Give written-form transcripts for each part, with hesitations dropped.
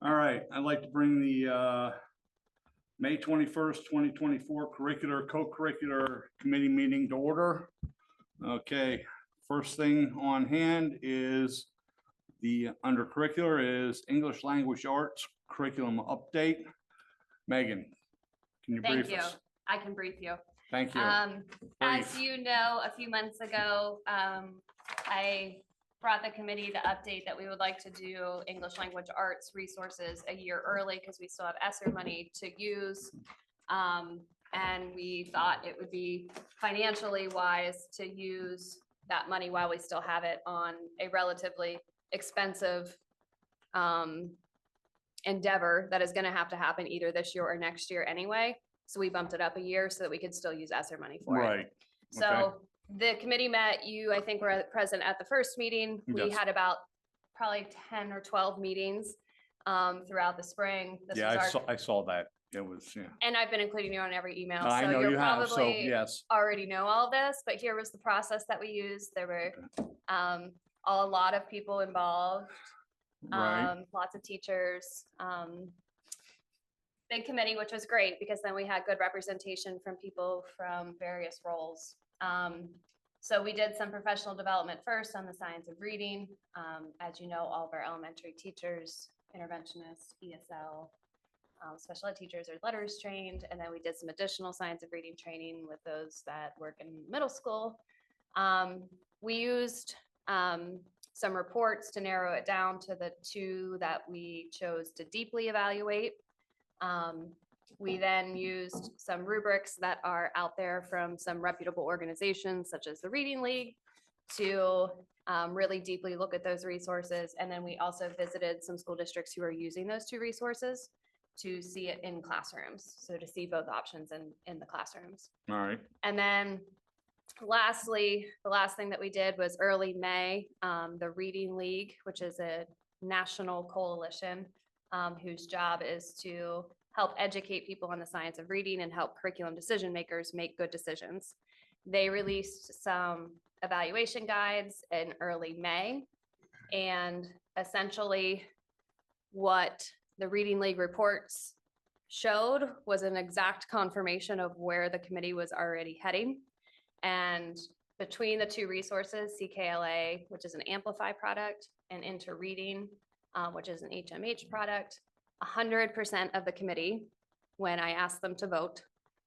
All right, I'd like to bring the May 21st, 2024 Co-Curricular Committee meeting to order. Okay, first thing on hand is under curricular is English Language Arts Curriculum Update. Megan, can you brief us? Thank you. I can brief you. Thank you. As you know, a few months ago, I brought the committee the update that we would like to do English Language Arts resources a year early because we still have ESSER money to use. And we thought it would be financially wise to use that money while we still have it on a relatively expensive endeavor that is going to have to happen either this year or next year anyway. So we bumped it up a year so that we could still use ESSER money for it. Right. So Okay. the committee met, I think were present at the first meeting. We Yes. had about probably 10 or 12 meetings throughout the spring. I saw that. It was, yeah. And I've been including you on every email. I so know you're you have, so probably yes. already know all of this, but here was the process that we used. There were a lot of people involved, Right. lots of teachers, big committee, which was great because then we had good representation from people from various roles. So we did some professional development first on the science of reading. As you know, all of our elementary teachers, interventionists, ESL, special ed teachers are letters trained. And then we did some additional science of reading training with those that work in middle school. We used some reports to narrow it down to the two that we chose to deeply evaluate. We then used some rubrics that are out there from some reputable organizations such as the Reading League to really deeply look at those resources. And then we also visited some school districts who are using those two resources to see it in classrooms. So to see both options in the classrooms. All right. And then lastly, the last thing that we did was early May, the Reading League, which is a national coalition whose job is to help educate people on the science of reading and help curriculum decision makers make good decisions. They released some evaluation guides in early May, and essentially what the Reading League reports showed was an exact confirmation of where the committee was already heading. And between the two resources, CKLA, which is an Amplify product, and Into Reading, which is an HMH product, 100% of the committee, when I asked them to vote,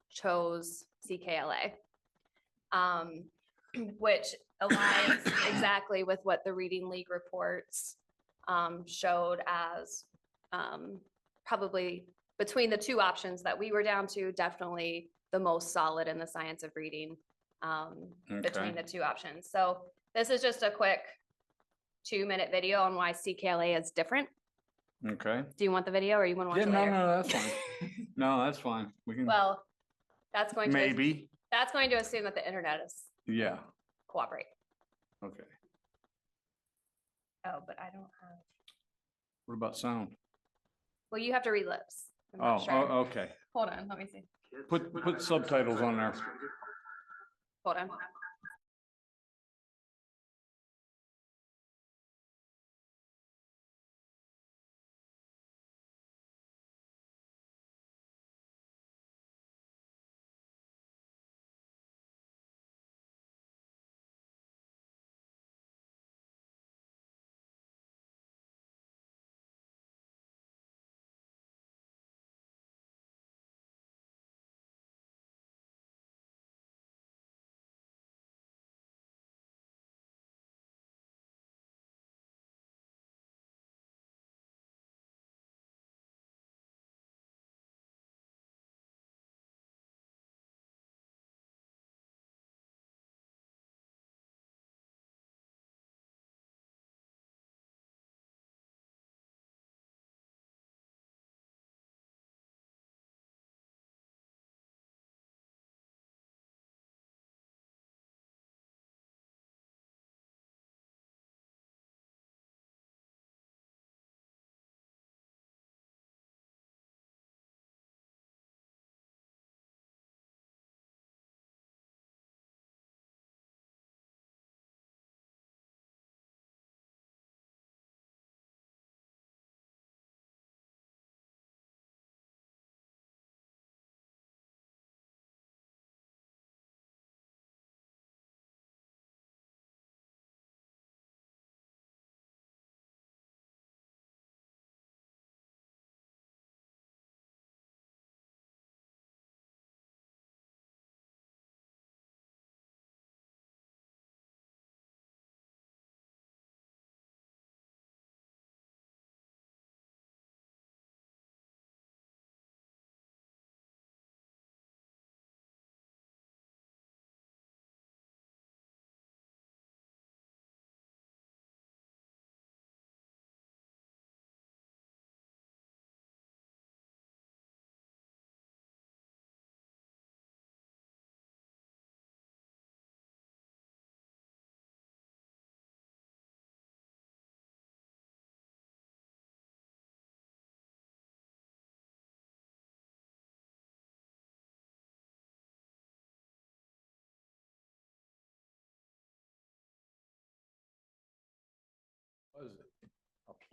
chose CKLA, which aligns exactly with what the Reading League reports showed as probably between the two options that we were down to, definitely the most solid in the science of reading between the two options. So this is just a quick 2-minute video on why CKLA is different. Okay. Do you want the video or you want to watch it later? No, that's fine. No, that's fine. We can. Well, that's going to that's going to assume that the internet is cooperate. Okay. Oh, but I don't have. What about sound? Well, you have to read lips. Okay. Hold on, let me see. Put subtitles on there. Hold on.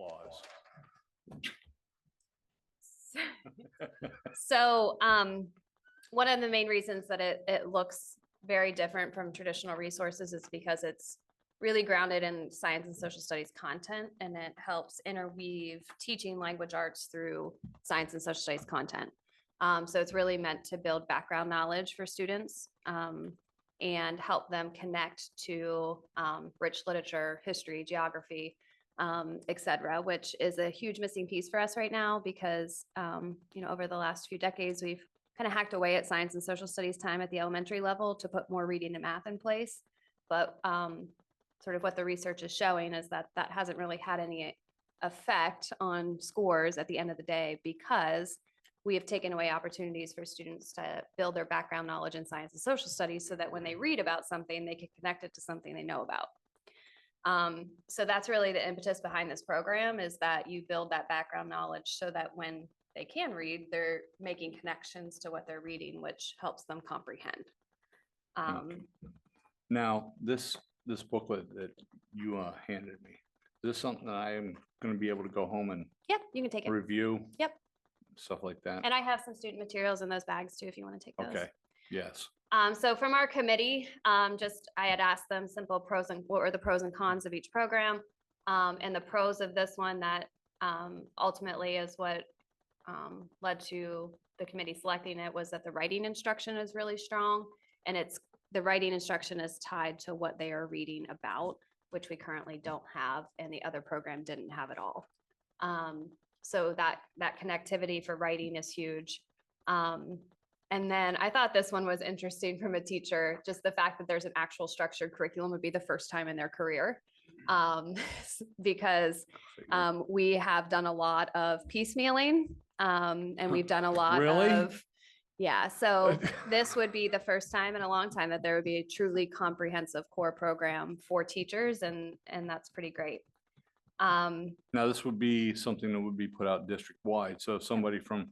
applause. So, one of the main reasons that it looks very different from traditional resources is because it's really grounded in science and social studies content, and it helps interweave teaching language arts through science and social studies content. So it's really meant to build background knowledge for students, and help them connect to rich literature, history, geography, et cetera, which is a huge missing piece for us right now because, over the last few decades, we've kind of hacked away at science and social studies time at the elementary level to put more reading and math in place. But sort of what the research is showing is that that hasn't really had any effect on scores at the end of the day because we have taken away opportunities for students to build their background knowledge in science and social studies so that when they read about something, they can connect it to something they know about. So that's really the impetus behind this program, is that you build that background knowledge so that when they can read, they're making connections to what they're reading, which helps them comprehend. Now, this booklet that you handed me, is this something that I am going to be able to go home and Yep, you can take it. review? Yep. Stuff like that? And I have some student materials in those bags too, if you want to take those. Okay, yes. So from our committee, I had asked them simple what were the pros and cons of each program. And the pros of this one that ultimately is what led to the committee selecting it was that the writing instruction is really strong, and the writing instruction is tied to what they are reading about, which we currently don't have, and the other program didn't have at all. So that connectivity for writing is huge. And then I thought this one was interesting from a teacher, just the fact that there's an actual structured curriculum would be the first time in their career. Because we have done a lot of piecemealing, and we've done a lot of, yeah. So this would be the first time in a long time that there would be a truly comprehensive core program for teachers, and that's pretty great. Now, this would be something that would be put out district-wide. So if somebody from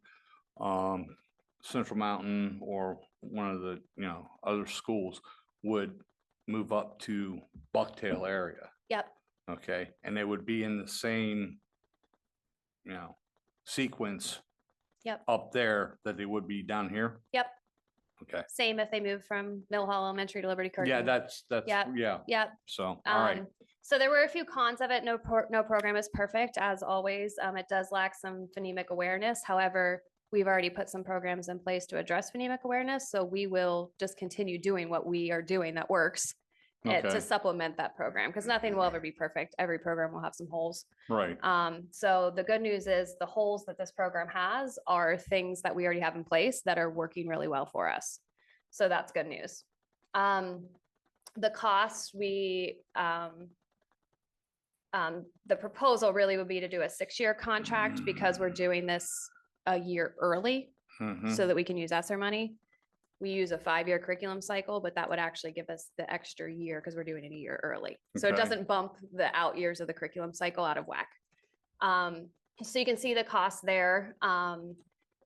Central Mountain or one of the, other schools would move up to Bucktail area. Yep. Okay. And they would be in the same, sequence. Yep. Up there that they would be down here. Yep. Okay. Same if they move from Mill Hall Elementary to Liberty Kirk. Yeah, that's, Yep. yeah. Yep. So, all right. So there were a few cons of it. No program is perfect, as always. It does lack some phonemic awareness. However, we've already put some programs in place to address phonemic awareness. So we will just continue doing what we are doing that works to supplement that program, because nothing will ever be perfect. Every program will have some holes. Right. So the good news is the holes that this program has are things that we already have in place that are working really well for us. So that's good news. The cost the proposal really would be to do a 6-year contract because we're doing this a year early so that we can use ESSER money. We use a 5-year curriculum cycle, but that would actually give us the extra year because we're doing it a year early. So it doesn't bump the out years of the curriculum cycle out of whack. So you can see the cost there.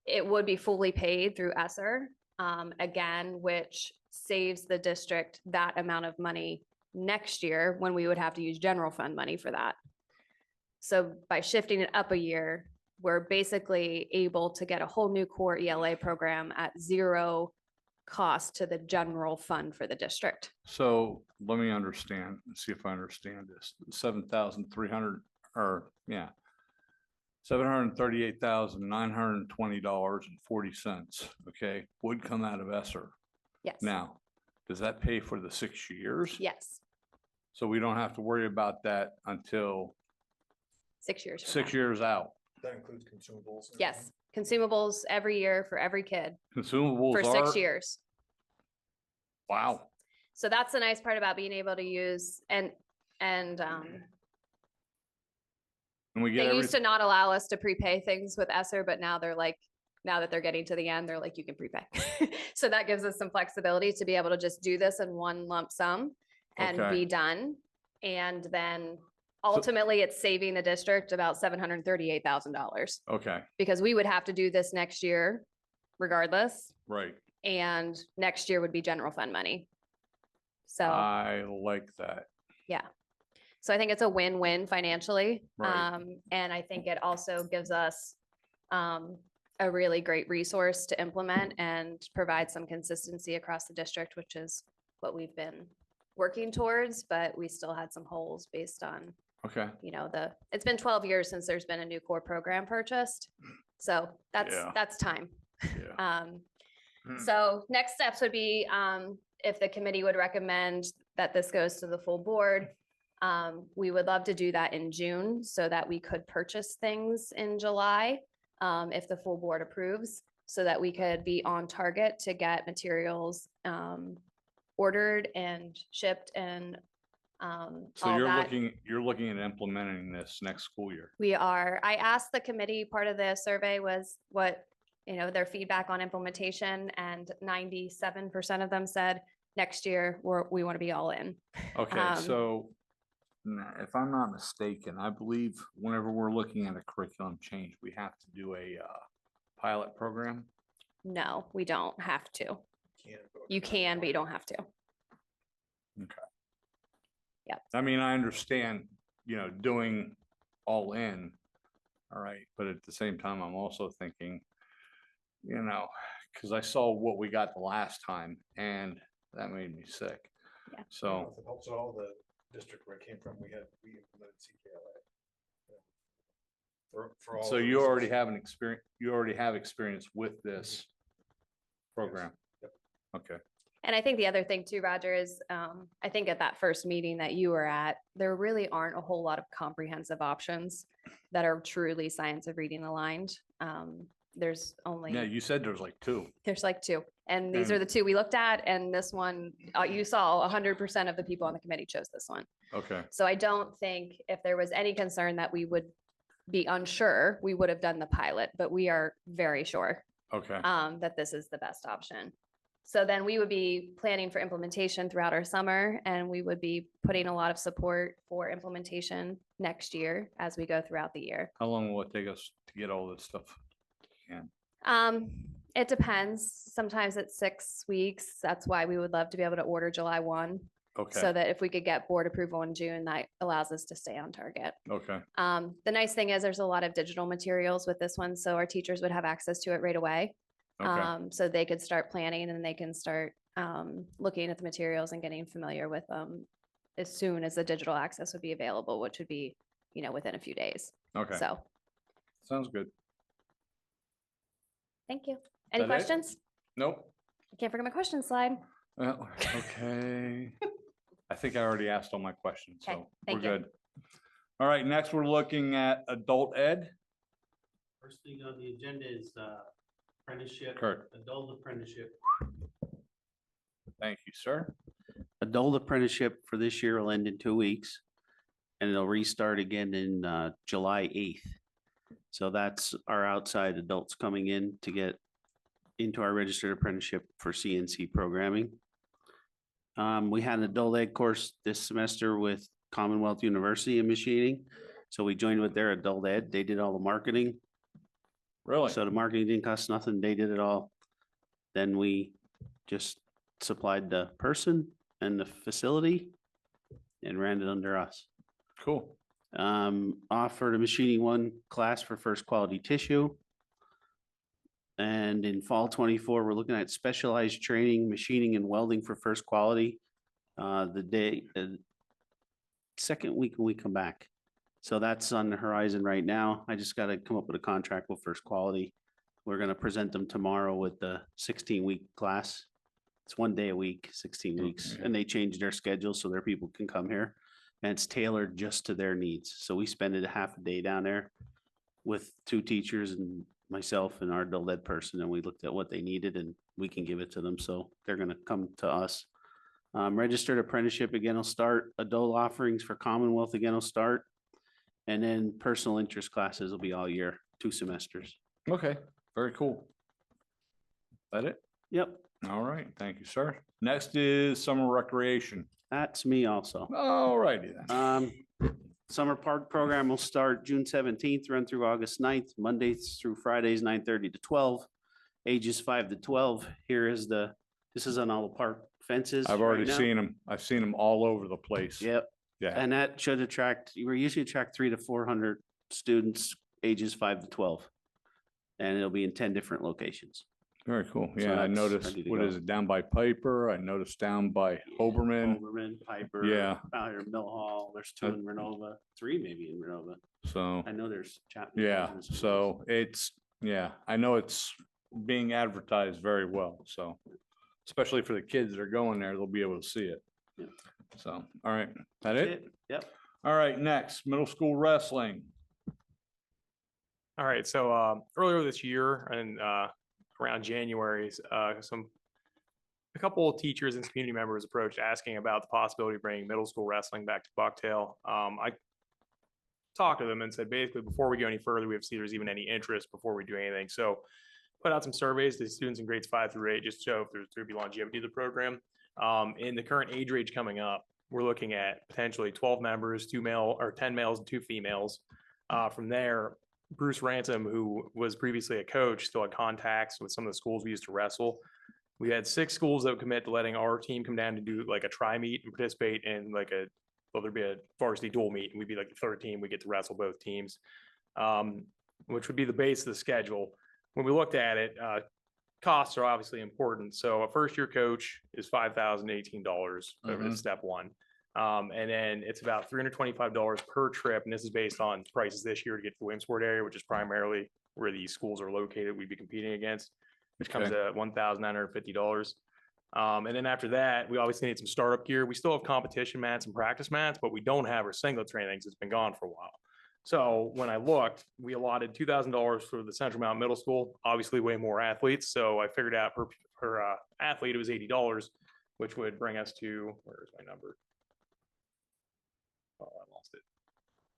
It would be fully paid through ESSER, again, which saves the district that amount of money next year when we would have to use general fund money for that. So by shifting it up a year, we're basically able to get a whole new core ELA program at zero cost to the general fund for the district. So let me understand, see if I understand this. $7,300 or $738,920.40, okay, would come out of ESSER. Yes. Now, does that pay for the 6 years? Yes. So we don't have to worry about that until 6 years. 6 years out. That includes consumables. Yes. Consumables every year for every kid Consumables for 6 are, years. wow. So that's the nice part about being able to use And we get they used to not allow us to prepay things with ESSER, but now they're like, now that they're getting to the end, they're like, you can prepay. So that gives us some flexibility to be able to just do this in one lump sum and be done. And then ultimately it's saving the district about $738,000. Okay. Because we would have to do this next year regardless. Right. And next year would be general fund money. So I like that. yeah. So I think it's a win-win financially. Right. And I think it also gives us a really great resource to implement and provide some consistency across the district, which is what we've been working towards, but we still had some holes based on, Okay. it's been 12 years since there's been a new core program purchased. So Yeah. that's time. Yeah. So next steps would be, if the committee would recommend that this goes to the full board, we would love to do that in June so that we could purchase things in July, if the full board approves, so that we could be on target to get materials, ordered and shipped and, So all you're that. looking at implementing this next school year. We are. I asked the committee, part of the survey was what, their feedback on implementation, and 97% of them said next year we want to be all in. Okay, so if I'm not mistaken, I believe whenever we're looking at a curriculum change, we have to do a pilot program. No, we don't have to. You can, but you don't have to. Okay. Yep. I mean, I understand, doing all in. All right. But at the same time, I'm also thinking, because I saw what we got the last time and that made me sick. Yeah. So, Also, all the district where it came from, we implemented CKLA. For all so the you already reasons. have experience with this program. Yep. Okay. And I think the other thing too, Roger, is I think at that first meeting that you were at, there really aren't a whole lot of comprehensive options that are truly science of reading aligned. There's only. Yeah, you said there's like two. There's like two, and these are the two we looked at, and this one, you saw 100% of the people on the committee chose this one. Okay. So I don't think if there was any concern that we would be unsure, we would have done the pilot, but we are very sure Okay. that this is the best option. So then we would be planning for implementation throughout our summer, and we would be putting a lot of support for implementation next year as we go throughout the year. How long will it take us to get all this stuff? It depends. Sometimes it's 6 weeks. That's why we would love to be able to order July 1. Okay. So that if we could get board approval in June, that allows us to stay on target. Okay. The nice thing is there's a lot of digital materials with this one, so our teachers would have access to it right away. Okay. So they could start planning and they can start looking at the materials and getting familiar with them as soon as the digital access would be available, which would be, within a few days. Okay. So Sounds good. thank you. Any That it? questions? Nope. I can't forget my question slide. Well, okay. I think I already asked all my questions, Okay, so we're thank you. good. All right, next we're looking at adult ed. First thing on the agenda is apprenticeship. Kurt. Adult apprenticeship. Thank you, sir. Adult apprenticeship for this year will end in 2 weeks. And it'll restart again in July 8th. So that's our outside adults coming in to get into our registered apprenticeship for CNC programming. We had an adult ed course this semester with Commonwealth University in machining. So we joined with their adult ed. They did all the marketing. Really? So the marketing didn't cost nothing. They did it all. Then we just supplied the person and the facility and ran it under us. Cool. Offered a machining 1 class for first quality tissue. And in fall 24, we're looking at specialized training, machining and welding for first quality. The second week when we come back. So that's on the horizon right now. I just got to come up with a contract with first quality. We're going to present them tomorrow with the 16-week class. It's 1 day a week, 16 weeks, and they changed their schedule so their people can come here. And it's tailored just to their needs. So we spend it a half a day down there with 2 teachers and myself and our adult ed person, and we looked at what they needed and we can give it to them. So they're going to come to us. Registered apprenticeship again will start. Adult offerings for Commonwealth again will start. And then personal interest classes will be all year, 2 semesters. Okay, very cool. That it? Yep, All right, thank you, sir. Next is summer recreation. that's me also. All righty then. Summer park program will start June 17th, run through August 9th, Mondays through Fridays, 9:30 to 12, ages 5 to 12. This is on all the park fences. I've already right now. seen them. I've seen them all over the place. Yep. Yeah, And that should attract, we usually attract 300 to 400 students ages 5 to 12. And it'll be in 10 different locations. very cool. So Yeah, I that's noticed, ready to what go. is it, down by Piper? I noticed down by Hoberman. Overman, Piper. Yeah. Out here, Mill Hall. There's 2 in Renova, 3 maybe in Renova. So, I know there's Chapman. yeah, Falls and so it's, yeah, I know it's being advertised very well. So, especially for the kids that are going there, they'll be able to see it. Yeah. So, all right, that That's it? Yep. All right, next, middle school wrestling. All right, so earlier this year and around January, a couple of teachers and community members approached asking about the possibility of bringing middle school wrestling back to Bucktail. I talked to them and said, basically, before we go any further, we have to see if there's even any interest before we do anything. So put out some surveys to students in grades 5 through 8, just to show if there's to be longevity to the program. In the current age range coming up, we're looking at potentially 12 members, 10 males and 2 females. From there, Bruce Ransom, who was previously a coach, still had contacts with some of the schools we used to wrestle. We had 6 schools that would commit to letting our team come down to do like a tri-meet and participate in like there'd be a varsity dual meet, and we'd be like the third team. We get to wrestle both teams, which would be the base of the schedule. When we looked at it, costs are obviously important. So a first-year coach is $5,018 over step 1. And then it's about $325 per trip. And this is based on prices this year to get to the Williamsport area, which is primarily where these schools are located, we'd be competing against, which comes at $1,950. And then after that, we obviously need some startup gear. We still have competition mats and practice mats, but we don't have our singlets or anything because it's been gone for a while. So when I looked, we allotted $2,000 for the Central Mountain Middle School, obviously way more athletes. So I figured out per athlete, it was $80, which would bring us to, where's my number? Oh, I lost it.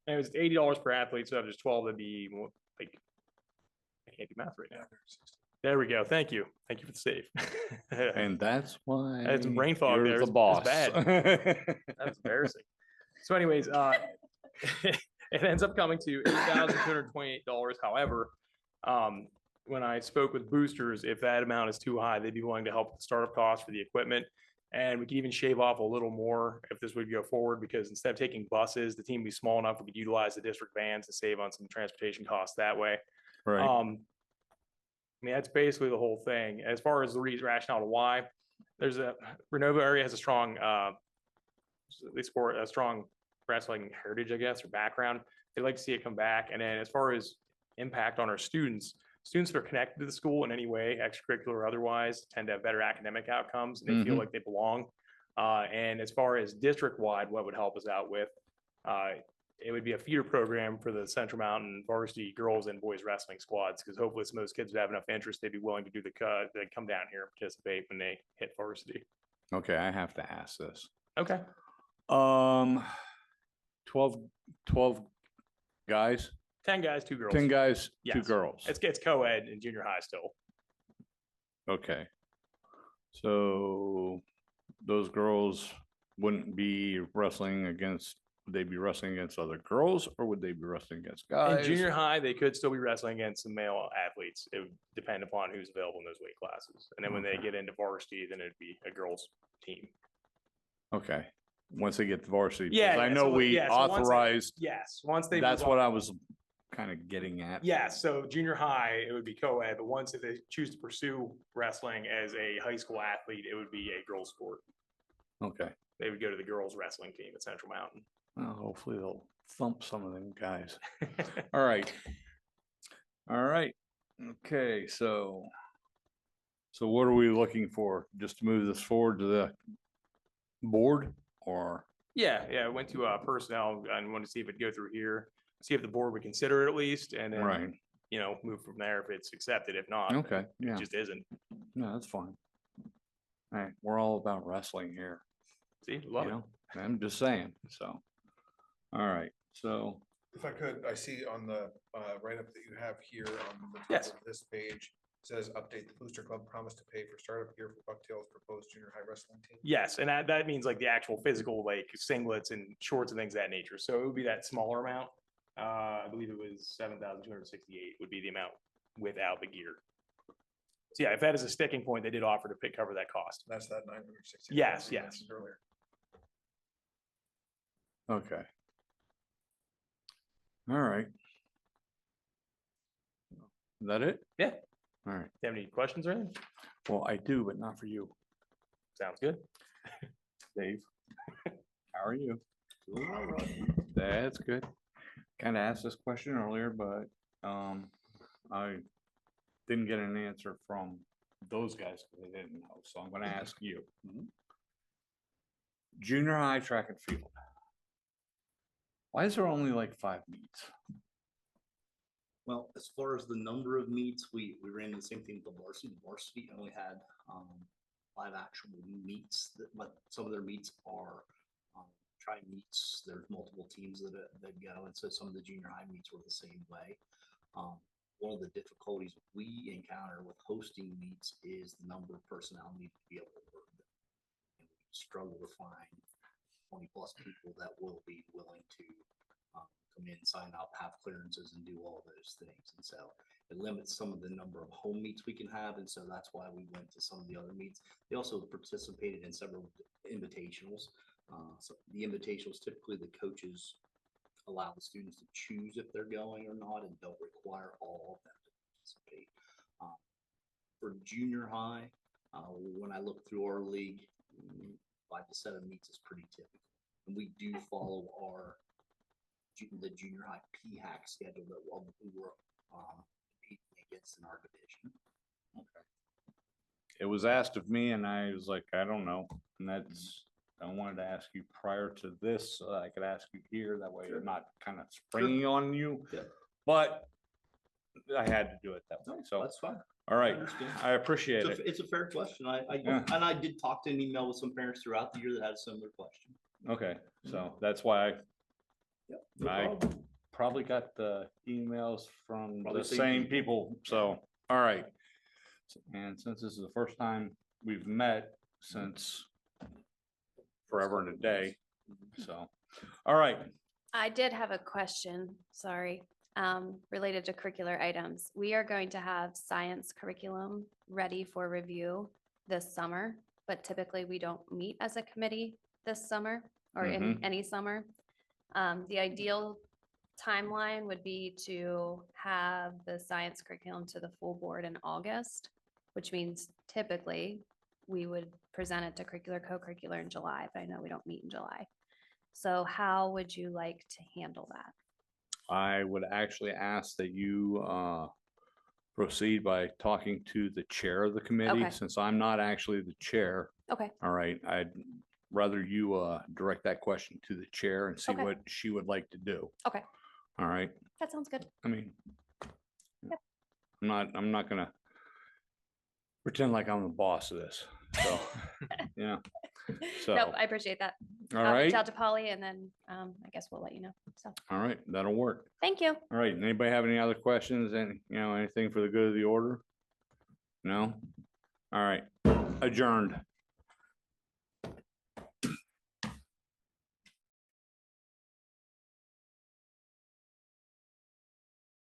And it was $80 per athlete. So if there's 12, that'd be like, I can't do math right now. There we go. Thank you. Thank you for the save. And that's why. I had some brain fog you're there. the It's boss. bad. That's embarrassing. So anyways, it ends up coming to $8,228. However, when I spoke with boosters, if that amount is too high, they'd be willing to help with the startup costs for the equipment. And we could even shave off a little more if this would go forward, because instead of taking buses, the team would be small enough, we could utilize the district vans to save on some transportation costs that way. Right. I mean, that's basically the whole thing. As far as the rationale to why, Renova area has a strong, they support a strong wrestling heritage, I guess, or background. They'd like to see it come back. And then as far as impact on our students that are connected to the school in any way, extracurricular or otherwise, tend to have better academic outcomes, and they feel like they belong. And as far as district-wide, what would help us out with, it would be a feeder program for the Central Mountain varsity girls and boys wrestling squads, because hopefully some of those kids would have enough interest, they'd be willing to do the cut, they'd come down here and participate when they hit varsity. Okay, I have to ask this. Okay. 12 guys, 10 guys, 2 girls. 10 guys, 2 Yes. girls. It's co-ed in junior high still. Okay. So those girls wouldn't be wrestling against, would they be wrestling against other girls, or would they be wrestling against guys? In junior high, they could still be wrestling against some male athletes. It would depend upon who's available in those weight classes. And then when they Okay. get into varsity, then it'd be a girls team. Okay. Once they get to varsity. Yeah, because I yeah, know so, we yeah, so once they- authorized, Yes, once they. that's move what on- I was kind of getting at. Yeah, so junior high, it would be co-ed, but once if they choose to pursue wrestling as a high school athlete, it would be a girls sport. Okay. They would go to the girls wrestling team at Central Mountain. Well, hopefully they'll thump some of them guys. All right. All right. Okay, so what are we looking for? Just to move this forward to the board, or? Yeah, I went to personnel and wanted to see if it'd go through here, see if the board would consider it at least, and then, Right. Move from there if it's accepted. If not, Okay, it yeah, just isn't. no, that's fine. All right, we're all about wrestling here, See, love you it. know, I'm just saying, so. All right, so, If I could, I see on the write-up that you have here on the top Yes. of this page, says update the Booster Club promised to pay for startup gear for Bucktail's proposed junior high wrestling team. Yes, and that means like the actual physical, like singlets and shorts and things of that nature. So it would be that smaller amount. I believe it was 7,268 would be the amount without the gear. So yeah, if that is a sticking point, they did offer to cover that cost. That's that 960. Yes, yes. Earlier. Okay. All right. Is that it? Yeah. All right. Do you have any questions or anything? Well, I do, but not for you. Sounds good. Dave, how are you? That's good. Kind of asked this question earlier, but I didn't get an answer from those guys because they didn't know. So I'm going to ask you. Junior high track and field. Why is there only like 5 meets? Well, as far as the number of meets, we ran the same thing with the varsity. The varsity only had 5 actual meets, but some of their meets are try meets. There's multiple teams that go, and so some of the junior high meets were the same way. One of the difficulties we encounter with hosting meets is the number of personnel needed to be able to work them. And we struggle to find 20+ people that will be willing to come in, sign up, have clearances, and do all those things. And so it limits some of the number of home meets we can have. And so that's why we went to some of the other meets. They also participated in several invitationals. So the invitationals, typically the coaches allow the students to choose if they're going or not and don't require all of them to participate. For junior high, when I look through our league, 5 to 7 meets is pretty typical. And we do follow the junior high PHAC schedule that we were competing against in our division. Okay. It was asked of me and I was like, I don't know. And I wanted to ask you prior to this, so that I could ask you here. That way I'm not kind of springing on you. Yeah. But I had to do it that way. So, That's fine. all right. understand. I appreciate It's it. it's a fair question. Yeah. And I did talk to an email with some parents throughout the year that had a similar question. Okay. So that's why No I problem. probably got the emails from Probably the same same people. So, all right. And since this is the first time we've met since forever and a day, so, all right. I did have a question, sorry, related to curricular items. We are going to have science curriculum ready for review this summer, but typically we don't meet as a committee this summer or in any summer. The ideal timeline would be to have the science curriculum to the full board in August, which means typically we would present it to curricular, co-curricular in July, but I know we don't meet in July. So how would you like to handle that? I would actually ask that you proceed by talking to the chair of the committee, Okay. since I'm not actually the chair. Okay, All right, I'd rather you direct that question to the chair and see Okay. what she would like to do. okay, All right, that sounds good. I mean, Yep. I'm not gonna pretend like I'm the boss of this, so, yeah. So, Nope, I appreciate that. all I'll reach right, out to Polly and then I guess we'll let you know. So, all right, that'll work. thank you. All right, anybody have any other questions and, anything for the good of the order? No? All right, adjourned.